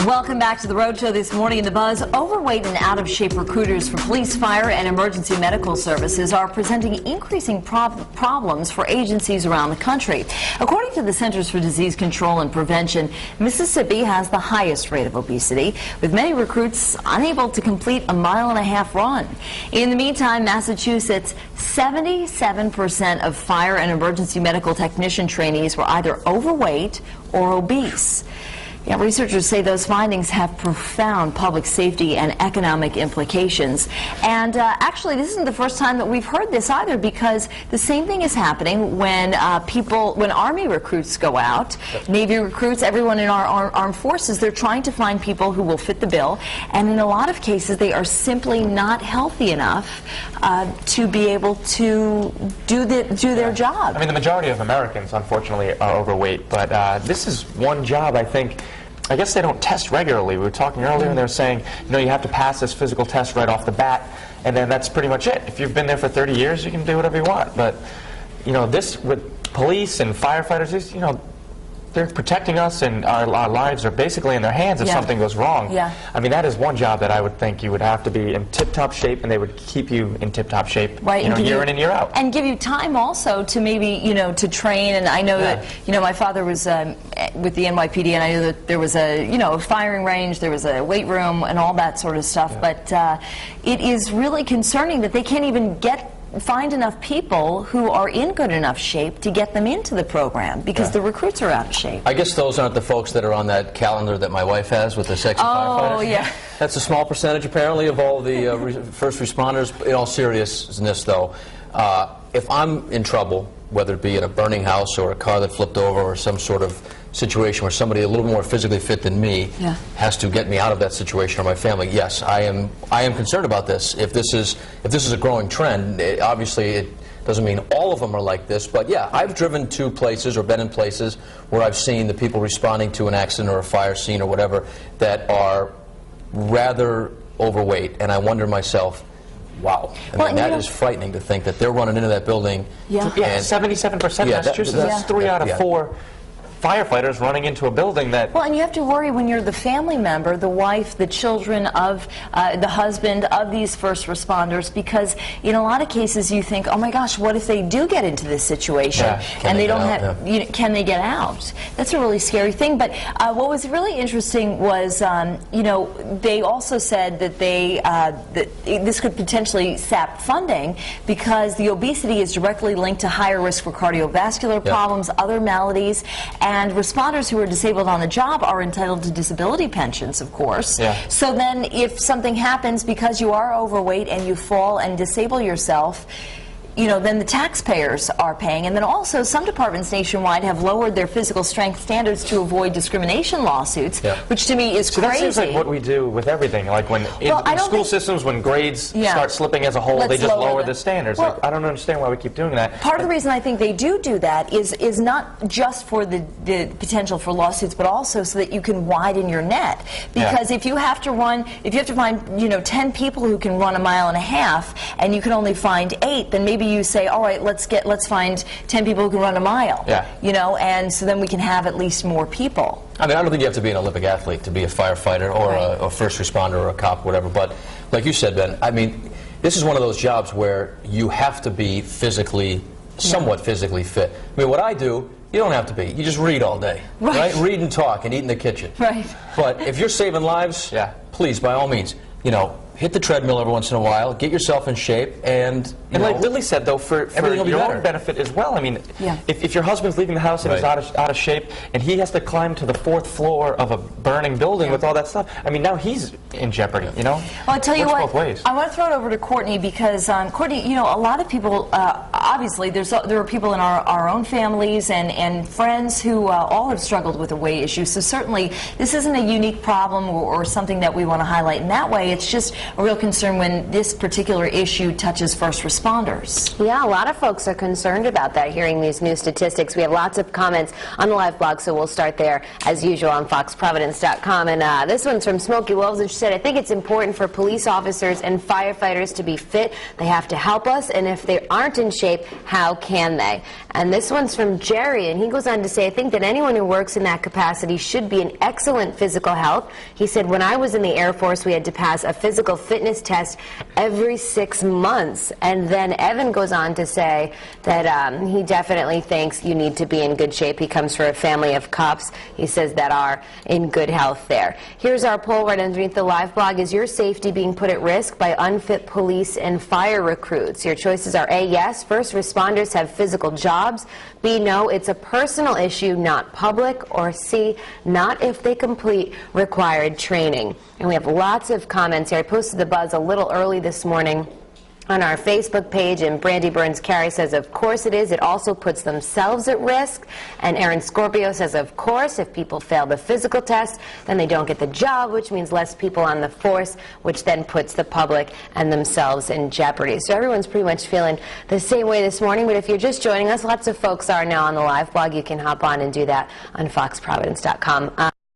Welcome back to the Road Show this morning. In the Buzz, overweight and out-of-shape recruiters for police, fire, and emergency medical services are presenting increasing problems for agencies around the country. According to the Centers for Disease Control and Prevention, Mississippi has the highest rate of obesity, with many recruits unable to complete a mile-and-a-half run. In the meantime, Massachusetts, 77% of fire and emergency medical technician trainees were either overweight or obese. Yeah, researchers say those findings have profound public safety and economic implications. And actually, this isn't the first time that we've heard this either, because the same thing is happening when when Army recruits go out, Navy recruits, everyone in our armed forces, they're trying to find people who will fit the bill. And in a lot of cases, they are simply not healthy enough to be able to do their job. I mean, the majority of Americans, unfortunately, are overweight. But this is one job, I think, I guess they don't test regularly. We were talking earlier, and they were saying, you know, you have to pass this physical test right off the bat, and then that's pretty much it. If you've been there for 30 years, you can do whatever you want. But, you know, this with police and firefighters, you know, they're protecting us, and our lives are basically in their hands if something goes wrong. Yeah. I mean, that is one job that I would think you would have to be in tip-top shape, and they would keep you in tip-top shape, right, you know, year in and year out. And give you time also to maybe, you know, to train. And I know that, you know, my father was with the NYPD, and I knew that there was a, you know, a firing range, there was a weight room, and all that sort of stuff. Yeah. But it is really concerning that they can't even find enough people who are in good enough shape to get them into the program, because the recruits are out of shape. I guess those aren't the folks that are on that calendar that my wife has with the sexy firefighters. Oh, yeah. That's a small percentage, apparently, of all the first responders. In all seriousness, though, if I'm in trouble, whether it be in a burning house or a car that flipped over or some sort of situation where somebody a little more physically fit than me has to get me out of that situation, or my family, yes, I am concerned about this. If this is a growing trend, obviously it doesn't mean all of them are like this, but yeah, I've driven to places or been in places where I've seen the people responding to an accident or a fire scene or whatever that are rather overweight, and I wonder myself, wow. I mean, that is frightening to think that they're running into that building. Yeah, 77% in Massachusetts. That's 3 out of 4 firefighters running into a building that... Well, and you have to worry when you're the family member, the wife, the children of the husband of these first responders, because in a lot of cases you think, oh my gosh, what if they do get into this situation and they don't have, you know, can they get out? That's a really scary thing. But what was really interesting was, you know, they also said that that this could potentially sap funding, because the obesity is directly linked to higher risk for cardiovascular problems, other maladies, and responders who are disabled on the job are entitled to disability pensions, of course. So then if something happens because you are overweight and you fall and disable yourself, you know, then the taxpayers are paying. And then also some departments nationwide have lowered their physical strength standards to avoid discrimination lawsuits, which to me is crazy. That seems like what we do with everything. Like when in school systems, when grades start slipping as a whole, they just lower the standards. Well, like, I don't understand why we keep doing that. Part of the reason I think they do that is not just for the potential for lawsuits, but also so that you can widen your net. Because if you have to find, you know, 10 people who can run a mile and a half, and you can only find 8, then maybe you say, all right, let's find 10 people who can run a mile. You know, and so then we can have at least more people. I mean, I don't think you have to be an Olympic athlete to be a firefighter or a first responder or a cop, whatever. But like you said, Ben, I mean, this is one of those jobs where you have to be physically, somewhat physically fit. I mean, what I do, you don't have to be. You just read all day, right? Read and talk and eat in the kitchen. But if you're saving lives, please, by all means, you know, hit the treadmill every once in a while, get yourself in shape, and like Lily said, though, for your own benefit as well. I mean, if your husband's leaving the house and he's out of shape, and he has to climb to the 4th floor of a burning building with all that stuff, I mean, now he's in jeopardy, you know? Well, I'll tell you what, both ways. I want to throw it over to Courtney, because, Courtney, you know, a lot of people, obviously, there are people in our own families and friends who all have struggled with a weight issue, so certainly this isn't a unique problem or something that we want to highlight in that way. It's just a real concern when this particular issue touches first responders. Yeah, a lot of folks are concerned about that, hearing these new statistics. We have lots of comments on the live blog, so we'll start there as usual on foxprovidence.com. And this one's from Smokey Wolves, and she said, I think it's important for police officers and firefighters to be fit. They have to help us, and if they aren't in shape, how can they? And this one's from Jerry, and he goes on to say, I think that anyone who works in that capacity should be in excellent physical health. He said, when I was in the Air Force, we had to pass a physical fitness test every 6 months. And then Evan goes on to say that he definitely thinks you need to be in good shape. He comes from a family of cops, he says, that are in good health there. Here's our poll right underneath the live blog. Is your safety being put at risk by unfit police and fire recruits? Your choices are A, yes, first responders have physical jobs. B, no, it's a personal issue, not public. Or C, not if they complete required training. And we have lots of comments here. I posted the Buzz a little early this morning on our Facebook page, and Brandy Burns-Carey says, of course it is. It also puts themselves at risk. And Aaron Scorpio says, of course, if people fail the physical test, then they don't get the job, which means less people on the force, which then puts the public and themselves in jeopardy. So everyone's pretty much feeling the same way this morning. But if you're just joining us, lots of folks are now on the live blog. You can hop on and do that on foxprovidence.com.